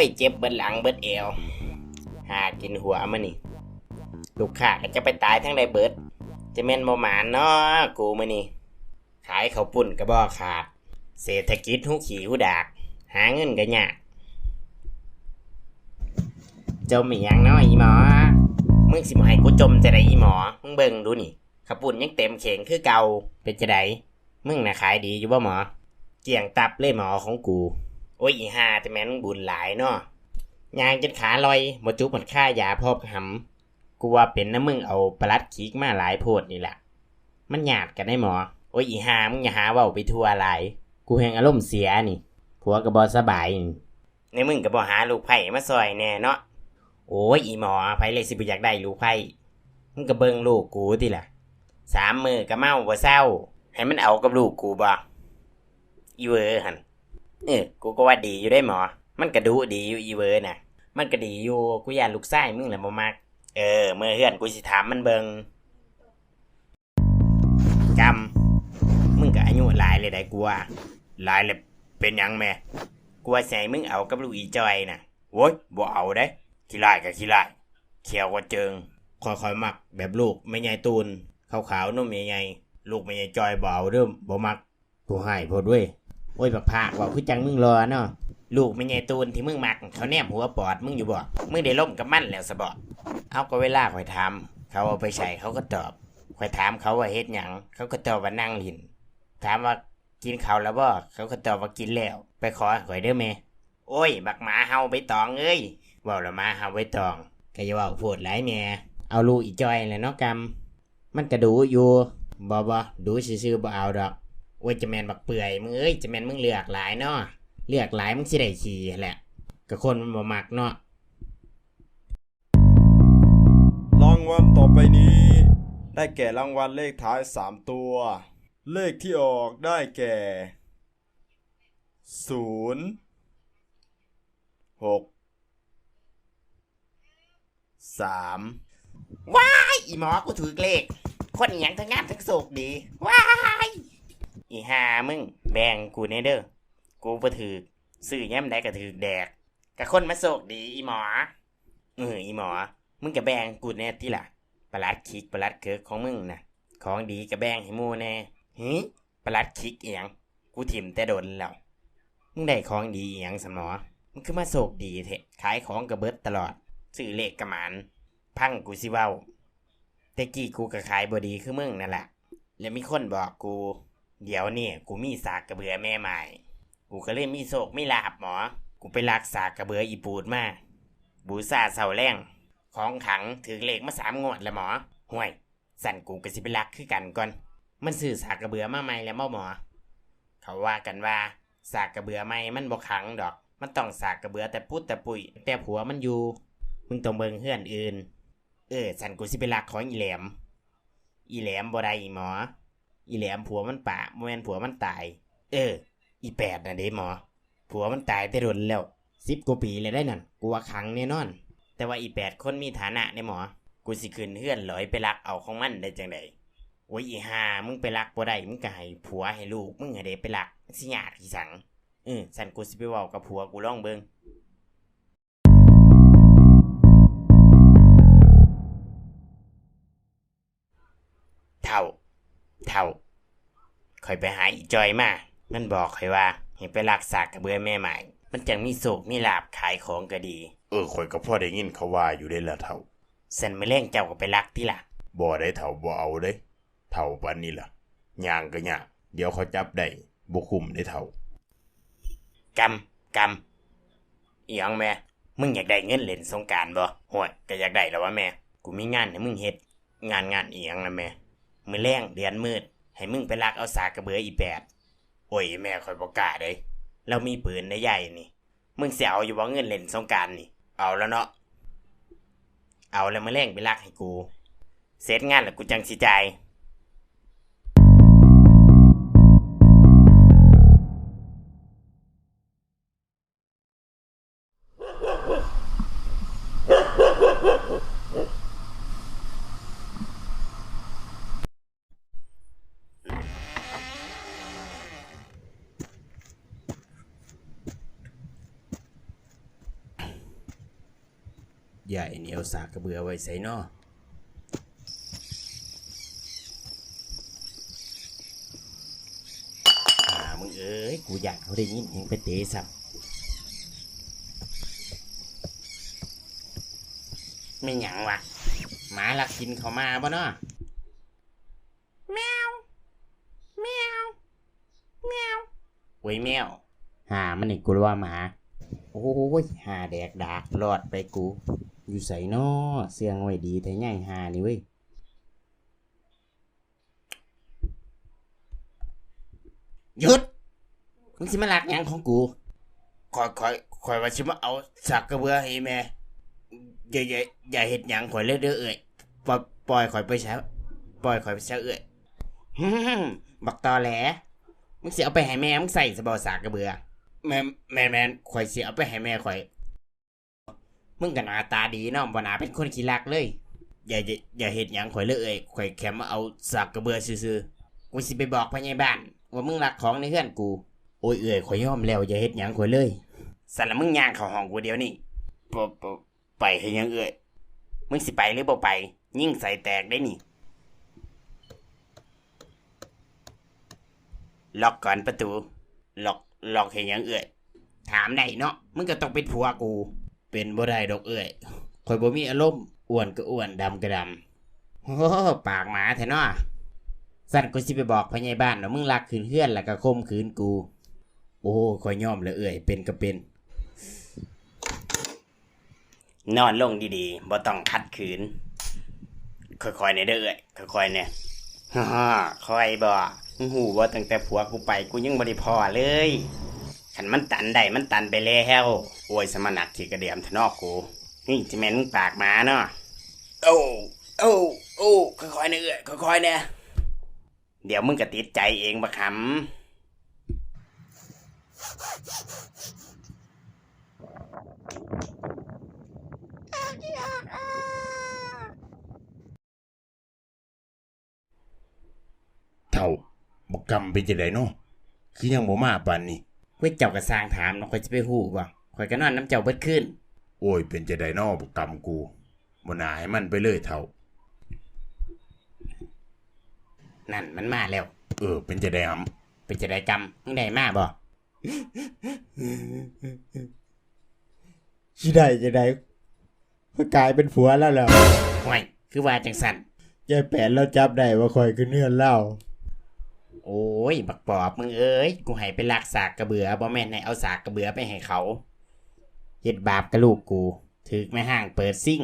ยเจ็บเบิดหลังเบิดเอวหากินหัวมันนี่ลูกค้าก็จะไปตายทั้งใดเบิดจะแม่นบ่หมานเนาะกูมื้อนี่ขายข้าวปุ้นก็บ่ขาดเศรษฐกิจหูขี้หูดากหาเงินก็ยากจมอีหยังเนาะอีหมอมึงสิมาให้กูจมจะได้อีหมอมึงเบิ่งดูนี่ข้าวปุ้นยังเต็มเข่งคือเก่าเป็นจะไดมึงน่ะขายดีอยู่บ่หมอเกี่ยงตับเลยหมอของกูโอ้ยอีห่าแต่แม่นมึงบุญหลายเนาะยางจนขาลอยบ่จุบหมดค่ายาพอบหำกูว่าเป็นนะมึงเอาปลัดขีกมาหลายโพดนี่แหละมันหยาดกันได้หมอโอ้ยอีห่ามึงอย่าหาเว้าไปทั่วหลายกูแฮงอารมณ์เสียนี่ผัวก็บ่สบายในมึงก็บ่หาลูกไผ่มาซอยแน่เนาะโอ้ยอีหมอไผเลยสิบ่อยากได้ลูกไผ่มึงก็เบิ่งลูกกูติล่ะ3 มื้อก็เมาบ่เศร้าให้มันเอากับลูกกูบ่อีเวอร์หั่นกูก็ว่าดีอยู่ได้หมอมันก็ดูดีอยู่อีเวอร์น่ะมันก็ดีอยู่กูย่านลูกชายมึงแหละบ่มักเมื่อเฮือนกูสิถามมันเบิ่งจำมึงก็อายุหลายเลยได้กูว่าหลายเลยเป็นหยังแม่กูว่าสิให้มึงเอากับลูกอีจอยน่ะโว้ยบ่เอาเด้ขี้ร้ายก็ขี้ร้ายเขียวกว่าเจิงค่อยๆมักแบบลูกแม่ใหญ่ตูนขาวๆนมใหญ่ๆลูกแม่ใหญ่จอยบ่เอาเด้อบ่มักกูให้โพดเว้ยโอ้ยบักพากว่าคือจังมึงรอเนาะลูกแม่ใหญ่ตูนที่มึงมักเขาแนบหัวปอดมึงอยู่บ่มึงได้ล่มกับมันแล้วซะบ่เอาก็เวลาข่อยถามเขาเอาไปใส่เขาก็ตอบข่อยถามเขาว่าเฮ็ดหยังเขาก็ตอบว่านั่งลิ้นถามว่ากินข้าวแล้วบ่เขาก็ตอบว่ากินแล้วไปขอข่อยเด้อแม่โอ้ยบักหมาเฮาใบตองเอ้ยเว้าละหมาเฮาใบตองก็อย่าเว้าโพดหลายแม่เอาลูกอีจอยแหละเนาะกำมันก็ดูอยู่บ่ดูซื่อๆบ่เอาดอกโอ้ยจะแม่นบักเปื่อยมึงเอ้ยจะแม่นมึงเลือกหลายเนาะเลือกหลายมึงสิได้ขี้แหละก็คนมันบ่มักเนาะรางวัลต่อไปนี้ได้แก่รางวัลเลขท้าย3ตัวเลขที่ออกได้แก่0 6 3ว้ายอีหมอกูถือเลขคนหยังทั้งงามทั้งโศกดีว้ายอีห่ามึงแบ่งกูแน่เด้อกูบ่ถือซื้อยามใดก็ถือแดกกะคนมาโศกดีอีหมออีหมอมึงก็แบ่งกูแน่ติล่ะประหลัดคิกประหลัดเคิกของมึงน่ะของดีก็แบ่งให้หมู่แน่ประหลัดคิกอีหยังกูถิ่มแต่โดนแล้วมึงได้ของดีอีหยังสมอมึงคือมาโศกดีแท้ขายของก็เบิดตลอดซื้อเลขกะหมานพังกูสิเว้าแต่กี้กูก็ขายบ่ดีคือมึงนั่นแหละแล้วมีคนบอกกูเดี๋ยวนี่กูมีสากกระเบือแม่ใหม่กูก็เลยมีโศกมีลาบหมอกูไปลักสากกระเบืออีปูดมาบูซาเสาแรงของขังถือเลขมา3 งวดแล้วหมอห่วยสั่นกูก็สิไปลักคือกันก่อนมันซื้อสากกระเบือมาใหม่แล้วหมอเขาว่ากันว่าสากกระเบือใหม่มันบ่ขังดอกมันต้องสากกระเบือแต่ปุดแต่ปุยแต่ผัวมันอยู่มึงต้องเบิ่งเฮือนอื่นสันกูสิไปลักของอีแหลมบ่ได้อีหมออีแหลมผัวมันป่าบ่แม่นผัวมันตายอีแปดน่ะเด้หมอผัวมันตายแต่โดนแล้ว10 กว่าปีเลยได้นั่นกูว่าขังแน่นอนแต่ว่าอี8 คนมีฐานะเด้หมอกูสิขึ้นเฮือนลอยไปลักเอาของมันได้จังได๋โอ้ยอีห่ามึงไปลักบ่ได้มึงก็ให้ผัวให้ลูกมึงให้ได้ไปลักสิยากอีสังสันกูสิไปเว้ากับผัวกูลองเบิ่งเท่าค่อยไปหาอีจอยมามันบอกค่อยว่าให้ไปรักษากระเบือแม่ใหม่มันจังมีโศกมีลาบขายของก็ดีข่อยก็พอได้ยินเขาว่าอยู่ได้ละเฒ่าสันมื้อแลงเจ้าก็ไปรักติล่ะบ่ได้เฒ่าบ่เอาเด้เฒ่าปานนี้ล่ะย่างก็ยากเดี๋ยวเขาจับได้บ่คุ้มได้เฒ่ากำอีหยังแม่มึงอยากได้เงินเล่นสงกรานต์บ่โหยก็อยากได้แล้วว่าแม่กูมีงานให้มึงเฮ็ดงานอีหยังนะแม่มื้อแลงเดือนมืดให้มึงไปลักเอาสากกระเบืออี8โอ้ยแม่ค่อยบ่กล้าเด้เรามีปืนในใหญ่นี่มึงสิเอาอยู่บ่เงินเล่นสงกรานต์นี่เอาแล้วเนาะเอาแล้วมื้อแลงไปลักให้กูเสร็จงานแล้วกูจังสิจ่าย ใหญ่นี่เอาสากกระเบือไว้ใส่นอมึงเอ้ยกูอยากเขาได้ยินยังไปเตะซ้ำไม่หยังวะหมาลักกินเขามาบ่เนาะแมวแมวแมวโอ้ยแมวมันนี่กูว่าหมาโอ้ยหาแดกดากรอดไปกูอยู่ใส่นอเสียงไว้ดีแต่ใหญ่นี่เว้ยหยุดมึงสิมาลักหยังของกูคอยว่าสิมาเอาสักกระเบือให้แม่อย่าเฮ็ดหยังข่อยเลยเด้อเอ้ยปล่อยข่อยไปซะเอ้ยบักตอแหลมึงสิเอาไปให้แม่มึงใส่สบอสากกระเบือแม่ข่อยสิเอาไปให้แม่ข่อยมึงก็หน้าตาดีเนาะบ่น่าเป็นคนขี้รักเลยอย่าเฮ็ดหยังข่อยเลยเอ้ยข่อยแค่มาเอาสากกระเบือซื่อๆกูสิไปบอกพ่อใหญ่บ้านว่ามึงรักของในเฮือนกูโอ้ยเอ้ยข่อยยอมแล้วอย่าเฮ็ดหยังข่อยเลยสั่นละมึงย่างเข้าห้องกูเดี๋ยวนี้ไปให้หยังเอ้ยมึงสิไปหรือบ่ไปยิ่งใส่แตกได้นี่ล็อกก่อนประตูล็อกให้หยังเอ้ยถามได้เนาะมึงก็ต้องเป็นผัวกูเป็นบ่ได้ดอกเอ้ยข่อยบ่มีอารมณ์อ้วนก็อ้วนดำก็ดำโอ้ปากหมาแท้เนาะสั่นกูสิไปบอกพ่อใหญ่บ้านว่ามึงรักขืนเฮือนแล้วก็ข่มขืนกูโอ้ข่อยยอมแล้วเอ้ยเป็นก็เป็นนอนลงดีๆบ่ต้องขัดขืนค่อยๆเนี่ยเด้อเอ้ยค่อยๆเนี่ยค่อยบ่หูว่าตั้งแต่ผัวกูไปกูยังบ่ได้พอเลยขันมันตันได้มันตันไปแล้วโอ้ยสมนักที่กระเดียมทนอกกูนี่จะแม่นมึงปากหมาเนาะโอ้ค่อยๆเนี่ยเอ้ยค่อยๆเนี่ยเดี๋ยวมึงก็ติดใจเองบักขำเท่าบักกำเป็นจังได๋เนาะคือยังบ่มาปานนี้เว้ยเจ้าก็สร้างถามเนาะข่อยสิไปฮู้บ่ข่อยก็นอนน้ำเจ้าเบิดคืนโอ้ยเป็นจังได๋เนาะบักกำกูบ่น่าให้มันไปเลยเท่านั่นมันมาแล้วเป็นจังได๋หำเป็นจังได๋กำมึงได้มาบ่สิได้จะได้ก็กลายเป็นผัวแล้วแหละ ห่วยคือว่าจังสั่น ยายแปนเราจับได้ว่าคอยคือเนื้อเล่า โอ้ยบักปอบมึงเอ้ยกูให้ไปลักสากกระเบือบ่แม่นให้เอาสากกระเบือไปให้เขาเฮ็ดบาปกับลูกกูถึกแม่ห้างเปิดซิ่ง